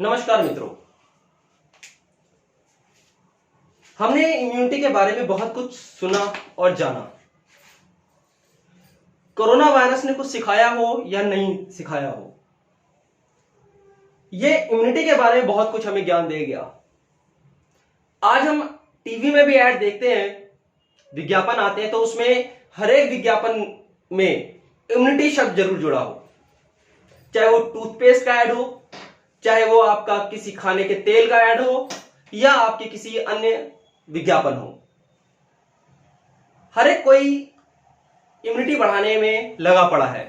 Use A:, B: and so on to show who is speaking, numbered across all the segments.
A: नमस्कार मित्रों। हमने इम्यूनिटी के बारे में बहुत कुछ सुना और जाना। कोरोना वायरस ने कुछ सिखाया हो या नहीं सिखाया हो, यह इम्यूनिटी के बारे में बहुत कुछ हमें ज्ञान दे गया। आज हम टीवी में भी ऐड देखते हैं, विज्ञापन आते हैं, तो उसमें हर एक विज्ञापन में इम्यूनिटी शब्द जरूर जुड़ा हो, चाहे वो टूथपेस्ट का ऐड हो, चाहे वो आपका किसी खाने के तेल का ऐड हो या आपके किसी अन्य विज्ञापन हो। हर एक कोई इम्यूनिटी बढ़ाने में लगा पड़ा है।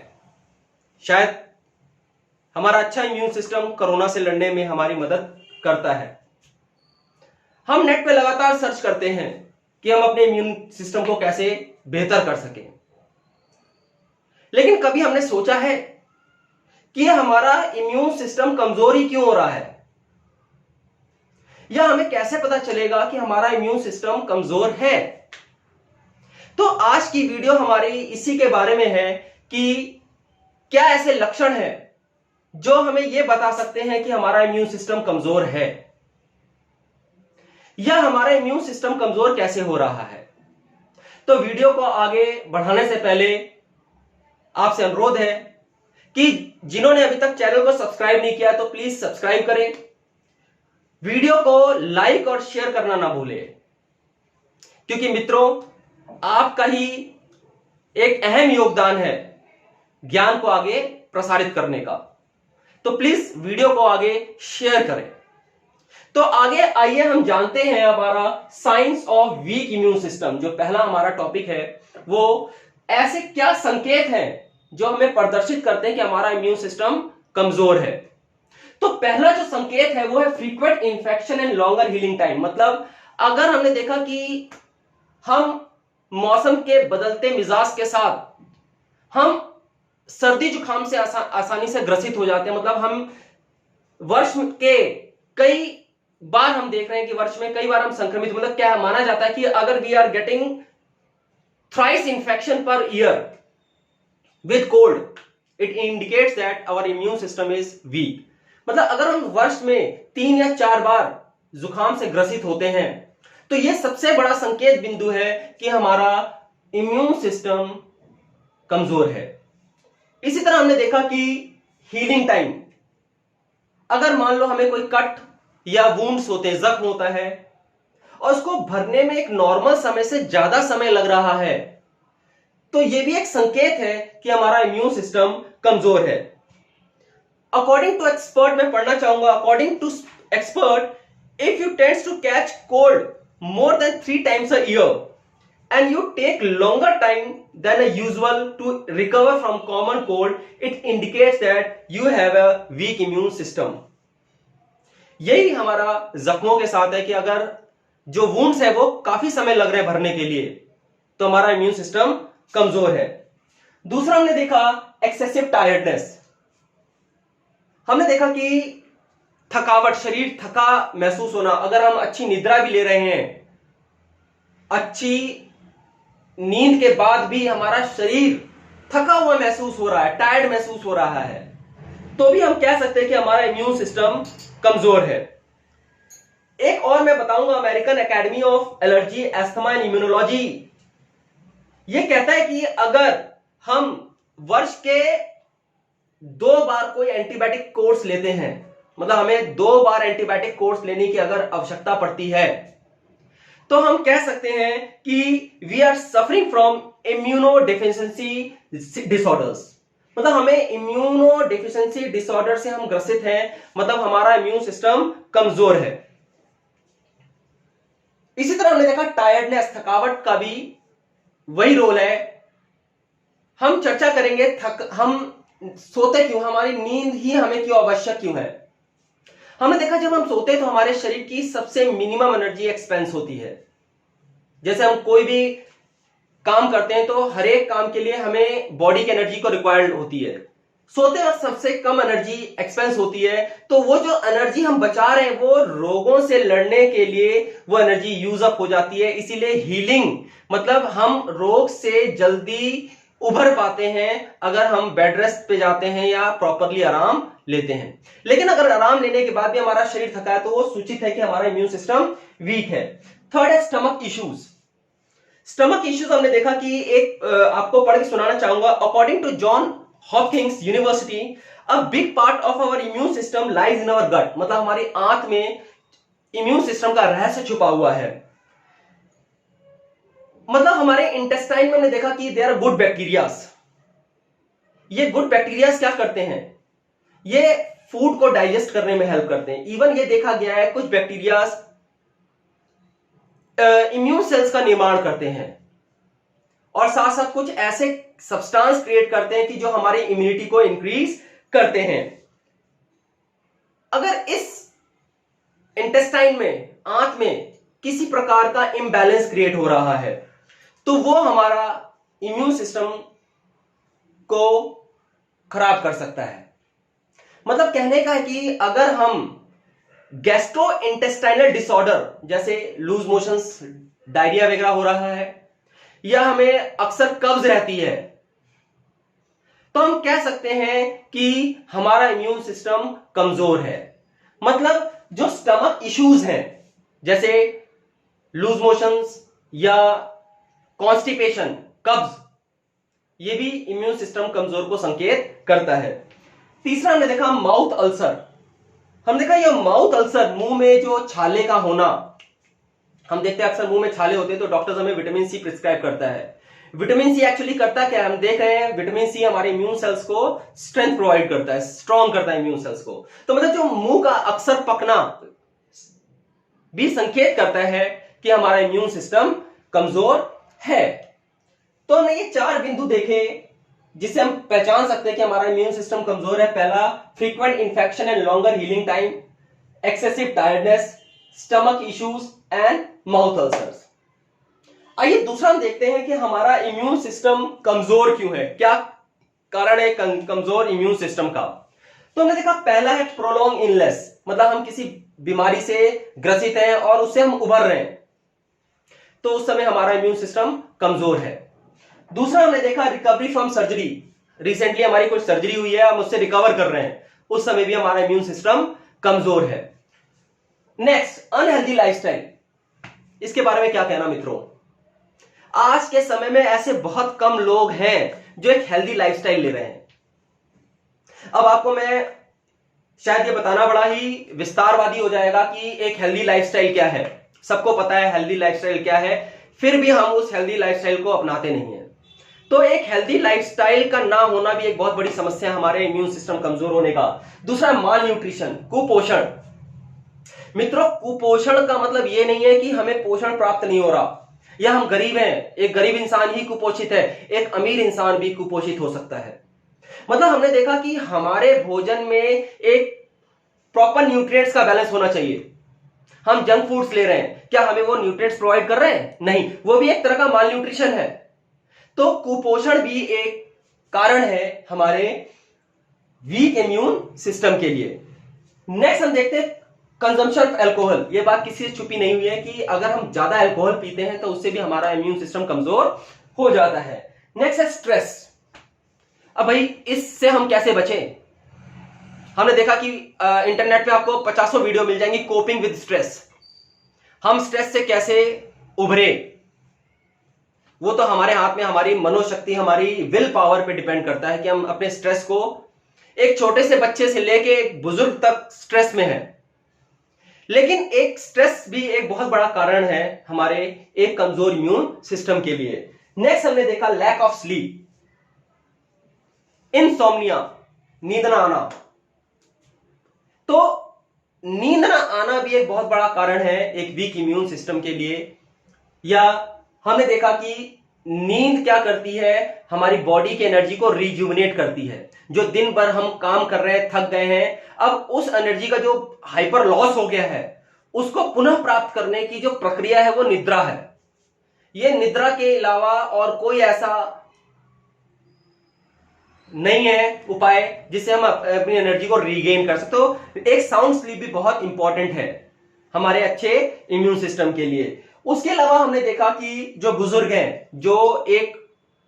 A: शायद हमारा अच्छा इम्यून सिस्टम कोरोना से लड़ने में हमारी मदद करता है। हम नेट पे लगातार सर्च करते हैं कि हम अपने इम्यून सिस्टम को कैसे बेहतर कर सकें, लेकिन कभी हमने सोचा है कि हमारा इम्यून सिस्टम कमजोर ही क्यों हो रहा है, या हमें कैसे पता चलेगा कि हमारा इम्यून सिस्टम कमजोर है। तो आज की वीडियो हमारी इसी के बारे में है कि क्या ऐसे लक्षण हैं जो हमें यह बता सकते हैं कि हमारा इम्यून सिस्टम कमजोर है, या हमारा इम्यून सिस्टम कमजोर कैसे हो रहा है। तो वीडियो को आगे बढ़ाने से पहले आपसे अनुरोध है कि जिन्होंने अभी तक चैनल को सब्सक्राइब नहीं किया तो प्लीज सब्सक्राइब करें, वीडियो को लाइक और शेयर करना ना भूलें, क्योंकि मित्रों आपका ही एक अहम योगदान है ज्ञान को आगे प्रसारित करने का। तो प्लीज वीडियो को आगे शेयर करें। तो आगे आइए हम जानते हैं हमारा science of week immune system. जो पहला हमारा टॉपिक है वो ऐसे क्या संकेत हैं जो हमें प्रदर्शित करते हैं कि हमारा इम्यून सिस्टम कमजोर है। तो पहला जो संकेत है वो है frequent infection and longer healing time. मतलब अगर हमने देखा कि हम मौसम के बदलते मिजाज के साथ हम सर्दी जुकाम से आसानी से ग्रसित हो जाते हैं। मतलब हम वर्ष के कई बार हम देख रहे हैं कि वर्ष में कई बार हम संक्रमित, मतलब क्या माना जाता है कि अगर we are getting thrice infection per year with cold, it indicates that our immune system is weak. मतलब अगर हम वर्ष में 3 या 4 बार जुकाम से ग्रसित होते हैं तो यह सबसे बड़ा संकेत बिंदु है कि हमारा इम्यून सिस्टम कमजोर है। इसी तरह हमने देखा कि हीलिंग टाइम, अगर मान लो हमें कोई कट या वुंड्स होते हैं, जख्म होता है और उसको भरने में एक नॉर्मल समय से ज्यादा समय लग रहा है, तो यह भी एक संकेत है कि हमारा इम्यून सिस्टम कमजोर है। अकॉर्डिंग टू एक्सपर्ट, मैं पढ़ना चाहूंगा, according to expert, if you tends to catch cold more than 3 times a year and you take longer time than a usual to recover from common cold, it indicates that you have a weak immune system. यही हमारा जख्मों के साथ है कि अगर जो wounds है वो काफी समय लग रहे हैं भरने के लिए, तो हमारा इम्यून सिस्टम कमजोर है। दूसरा हमने देखा एक्सेसिव टायर्डनेस। हमने देखा कि थकावट, शरीर थका महसूस होना। अगर हम अच्छी निद्रा भी ले रहे हैं, अच्छी नींद के बाद भी हमारा शरीर थका हुआ महसूस हो रहा है, टायर्ड महसूस हो रहा है, तो भी हम कह सकते हैं कि हमारा इम्यून सिस्टम कमजोर है। एक और मैं बताऊंगा, American academy of allergy, asthma and immunology, यह कहता है कि अगर हम वर्ष के 2 बार कोई एंटीबायोटिक कोर्स लेते हैं, मतलब हमें 2 बार एंटीबायोटिक कोर्स लेने की अगर आवश्यकता पड़ती है, तो हम कह सकते हैं कि we are suffering from immuno deficiency disorders. मतलब हमें इम्यूनो डेफिशिएंसी डिसऑर्डर से हम ग्रसित हैं, मतलब हमारा इम्यून सिस्टम कमजोर है। इसी तरह हमने देखा टायर्डनेस, थकावट का भी वही रोल है। हम चर्चा करेंगे हम सोते क्यों, हमारी नींद ही हमें क्यों आवश्यक क्यों है। हमने देखा जब हम सोते हैं तो हमारे शरीर की सबसे मिनिमम एनर्जी एक्सपेंस होती है। जैसे हम कोई भी काम करते हैं तो हर एक काम के लिए हमें बॉडी की एनर्जी को रिक्वायर्ड होती है। सोते वक्त सबसे कम एनर्जी एक्सपेंस होती है, तो वो जो एनर्जी हम बचा रहे हैं वो रोगों से लड़ने के लिए वो एनर्जी यूज अप हो जाती है। इसीलिए हीलिंग, मतलब हम रोग से जल्दी उभर पाते हैं अगर हम बेड रेस्ट पे जाते हैं या प्रॉपरली आराम लेते हैं। लेकिन अगर आराम लेने के बाद भी हमारा शरीर थका है तो वो सूचित है कि हमारा इम्यून सिस्टम वीक है। थर्ड है स्टमक इश्यूज। स्टमक इश्यूज हमने देखा कि एक आपको पढ़ के सुनाना चाहूंगा। According to John Hopkins University, a big part of our immune system lies in our gut, मतलब हमारी आंत में इम्यून सिस्टम का रहस्य छुपा हुआ है। मतलब हमारे इंटेस्टाइन में हमने देखा कि देयर आर गुड बैक्टीरियाज। ये गुड बैक्टीरियाज क्या करते हैं, ये फूड को डाइजेस्ट करने में हेल्प करते हैं। इवन ये देखा गया है कुछ बैक्टीरियाज इम्यून सेल्स का निर्माण करते हैं और साथ साथ कुछ ऐसे सब्सटेंस क्रिएट करते हैं कि जो हमारी इम्यूनिटी को इंक्रीज करते हैं। अगर इस इंटेस्टाइन में, आंत में किसी प्रकार का इम्बैलेंस क्रिएट हो रहा है तो वो हमारा इम्यून सिस्टम को खराब कर सकता है। मतलब कहने का है कि अगर हम गैस्ट्रो इंटेस्टाइनल डिसऑर्डर जैसे लूज मोशंस, डायरिया वगैरह हो रहा है या हमें अक्सर कब्ज रहती है तो हम कह सकते हैं कि हमारा इम्यून सिस्टम कमजोर है। मतलब जो स्टमक इश्यूज हैं जैसे लूज मोशंस या कॉन्स्टिपेशन, कब्ज, ये भी इम्यून सिस्टम कमजोर को संकेत करता है। तीसरा हमने देखा माउथ अल्सर। हम देखा ये माउथ अल्सर, मुंह में जो छाले का होना, हम देखते हैं अक्सर मुंह में छाले होते हैं तो डॉक्टर्स हमें विटामिन सी प्रिस्क्राइब करता है। विटामिन सी एक्चुअली करता क्या है, हम देख रहे हैं विटामिन सी हमारे इम्यून सेल्स को स्ट्रेंथ प्रोवाइड करता है, स्ट्रॉन्ग करता है इम्यून सेल्स को। तो मतलब जो मुंह का अक्सर पकना भी संकेत करता है कि हमारा इम्यून सिस्टम कमजोर है। तो हमने ये 4 बिंदु देखे जिससे हम पहचान सकते हैं कि हमारा इम्यून सिस्टम कमजोर है। पहला, frequent infection and longer healing time, excessive tiredness, stomach issues and mouth ulcers. आइए दूसरा हम देखते हैं कि हमारा इम्यून सिस्टम कमजोर क्यों है, क्या कारण है कमजोर इम्यून सिस्टम का। तो हमने देखा पहला है प्रोलॉन्ग इलनेस, मतलब हम किसी बीमारी से ग्रसित हैं और उससे हम उभर रहे हैं तो उस समय हमारा इम्यून सिस्टम कमजोर है। दूसरा हमने देखा रिकवरी फ्रॉम सर्जरी, रिसेंटली हमारी कुछ सर्जरी हुई है, हम उससे रिकवर कर रहे हैं, उस समय भी हमारा इम्यून सिस्टम कमजोर है। Next, unhealthy lifestyle. इसके बारे में क्या कहना मित्रों, आज के समय में ऐसे बहुत कम लोग हैं जो एक हेल्दी लाइफस्टाइल ले रहे हैं। अब आपको मैं शायद ये बताना बड़ा ही विस्तारवादी हो जाएगा कि एक हेल्दी लाइफस्टाइल क्या है। सबको पता है हेल्दी लाइफस्टाइल क्या है, फिर भी हम उस हेल्दी लाइफस्टाइल को अपनाते नहीं हैं। तो एक हेल्दी लाइफस्टाइल का ना होना भी एक बहुत बड़ी समस्या है हमारे इम्यून सिस्टम कमजोर होने का। दूसरा, माल न्यूट्रिशन, कुपोषण। मित्रों, कुपोषण का मतलब यह नहीं है कि हमें पोषण प्राप्त नहीं हो रहा या हम गरीब हैं, एक गरीब इंसान ही कुपोषित है, एक अमीर इंसान भी कुपोषित हो सकता है। मतलब हमने देखा कि हमारे भोजन में एक प्रॉपर न्यूट्रिएंट्स का बैलेंस होना चाहिए। हम जंक फूड्स ले रहे हैं, क्या हमें वो न्यूट्रिएंट्स प्रोवाइड कर रहे हैं? नहीं, वो भी एक तरह का माल न्यूट्रिशन है। तो कुपोषण भी एक कारण है हमारे वीक इम्यून सिस्टम के लिए। नेक्स्ट हम देखते हैं कंजम्पशन ऑफ अल्कोहल। ये बात किसी से छुपी नहीं हुई है कि अगर हम ज्यादा अल्कोहल पीते हैं तो उससे भी हमारा इम्यून सिस्टम कमजोर हो जाता है। नेक्स्ट है स्ट्रेस। अब भाई इससे हम कैसे बचें? हमने देखा कि इंटरनेट पे आपको 50 वीडियो मिल जाएंगी कोपिंग विद स्ट्रेस। हम स्ट्रेस से कैसे उभरे, वो तो हमारे हाथ में, हमारी मनोशक्ति, हमारी विल पावर पे डिपेंड करता है कि हम अपने स्ट्रेस को, एक छोटे से बच्चे से लेके एक बुजुर्ग तक स्ट्रेस में है। लेकिन एक स्ट्रेस भी एक बहुत बड़ा कारण है हमारे एक कमजोर इम्यून सिस्टम के लिए। नेक्स्ट हमने देखा लैक ऑफ स्लीप, इंसोम्निया, नींद ना आना। तो नींद ना आना भी एक बहुत बड़ा कारण है एक वीक इम्यून सिस्टम के लिए। या हमने देखा कि नींद क्या करती है, हमारी बॉडी की एनर्जी को रिजुविनेट करती है। जो दिन भर हम काम कर रहे हैं, थक गए हैं, अब उस एनर्जी का जो हाइपर लॉस हो गया है उसको पुनः प्राप्त करने की जो प्रक्रिया है वो निद्रा है। ये निद्रा के अलावा और कोई ऐसा नहीं है उपाय जिससे हम अपनी एनर्जी को रीगेन कर सकते हो। एक साउंड स्लीप भी बहुत इंपॉर्टेंट है हमारे अच्छे इम्यून सिस्टम के लिए। उसके अलावा हमने देखा कि जो बुजुर्ग हैं, जो एक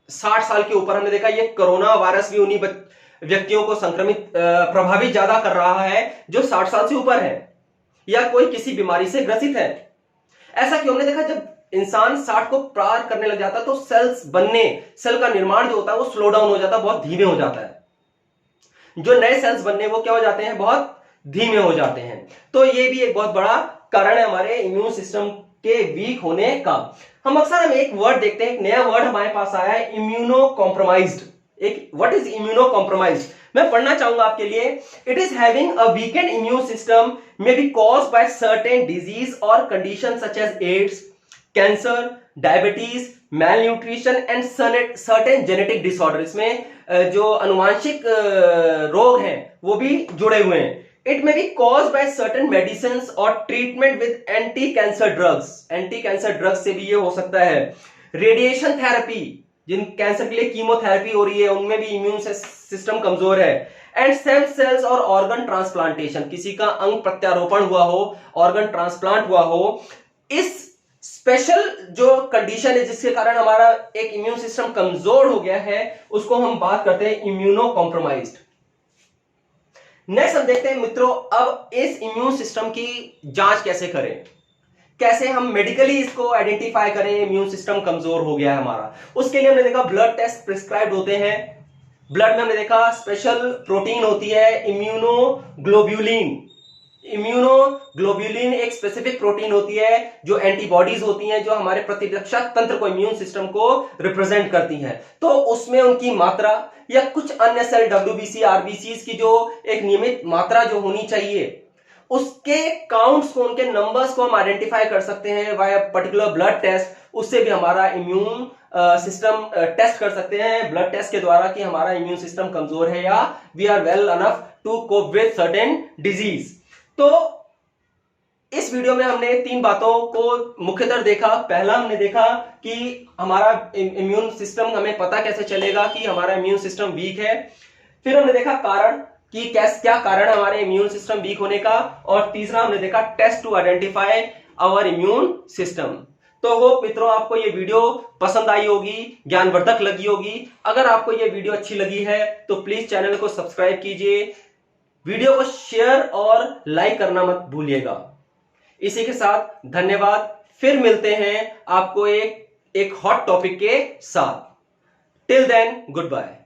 A: 60 साल के ऊपर हमने देखा ये कोरोना वायरस भी उन्हीं व्यक्तियों को संक्रमित प्रभावित ज्यादा कर रहा है जो 60 साल से ऊपर है या कोई किसी बीमारी से ग्रसित है। ऐसा क्यों? हमने देखा जब इंसान 60 को पार करने लग जाता है तो सेल का निर्माण जो होता है वो स्लो डाउन हो जाता है, बहुत धीमे हो जाता है। जो नए सेल्स बनने वो क्या हो जाते हैं? बहुत धीमे हो जाते हैं। तो ये भी एक बहुत बड़ा कारण है हमारे इम्यून सिस्टम के वीक होने का। हम एक वर्ड देखते हैं, एक नया वर्ड हमारे पास आया है, immunocompromised. What is immunocompromised? मैं पढ़ना चाहूंगा आपके लिए। It is having a weakened immune system may be caused by certain disease और condition such as AIDS, cancer, diabetes, malnutrition and certain genetic disorder. इसमें जो अनुवांशिक रोग हैं वो भी जुड़े हुए हैं। It may be caused by certain medicines और treatment with anti cancer drugs. Anti cancer drugs से भी ये हो सकता है। रेडिएशन थेरेपी, जिन कैंसर के लिए कीमोथेरेपी हो रही है उनमें भी इम्यून सिस्टम कमजोर है। एंड स्टेम सेल्स और ऑर्गन ट्रांसप्लांटेशन, किसी का अंग प्रत्यारोपण हुआ हो, ऑर्गन ट्रांसप्लांट हुआ हो, इस स्पेशल जो कंडीशन है जिसके कारण हमारा एक इम्यून सिस्टम कमजोर हो गया है उसको हम बात करते हैं इम्यूनो कॉम्प्रोमाइज्ड। नेक्स्ट हम देखते हैं मित्रों, अब इस इम्यून सिस्टम की जांच कैसे करें, कैसे हम मेडिकली इसको आइडेंटिफाई करें इम्यून सिस्टम कमजोर हो गया है हमारा। उसके लिए हमने देखा ब्लड टेस्ट प्रिस्क्राइब होते हैं। ब्लड में हमने देखा स्पेशल प्रोटीन होती है इम्यूनोग्लोब्यूलिन। इम्यूनोग्लोब्यूलिन एक स्पेसिफिक प्रोटीन होती है जो एंटीबॉडीज होती हैं जो हमारे प्रतिरक्षा तंत्र को, इम्यून सिस्टम को रिप्रेजेंट करती हैं। तो उसमें उनकी मात्रा या कुछ अन्य सेल डब्ल्यूबीसी, आरबीसी की जो एक नियमित मात्रा जो होनी चाहिए उसके काउंट्स को, उनके नंबर्स को हम आइडेंटिफाई कर सकते हैं वाया पर्टिकुलर ब्लड टेस्ट। उससे भी हमारा इम्यून सिस्टम टेस्ट कर सकते हैं ब्लड टेस्ट के द्वारा कि हमारा इम्यून सिस्टम कमजोर है या we are well enough to cope with certain disease. तो इस वीडियो में हमने 3 बातों को मुख्यतः देखा। पहला हमने देखा कि हमारा इम्यून सिस्टम, हमें पता कैसे चलेगा कि हमारा इम्यून सिस्टम वीक है। फिर हमने देखा कारण कि क्या कारण हमारे इम्यून सिस्टम वीक होने का। और तीसरा हमने देखा test to identify our immune system. तो होप मित्रों आपको ये वीडियो पसंद आई होगी, ज्ञानवर्धक लगी होगी। अगर आपको ये वीडियो अच्छी लगी है तो प्लीज चैनल को सब्सक्राइब कीजिए, वीडियो को शेयर और लाइक करना मत भूलिएगा। इसी के साथ धन्यवाद। फिर मिलते हैं आपको एक हॉट टॉपिक के साथ। Till then good bye.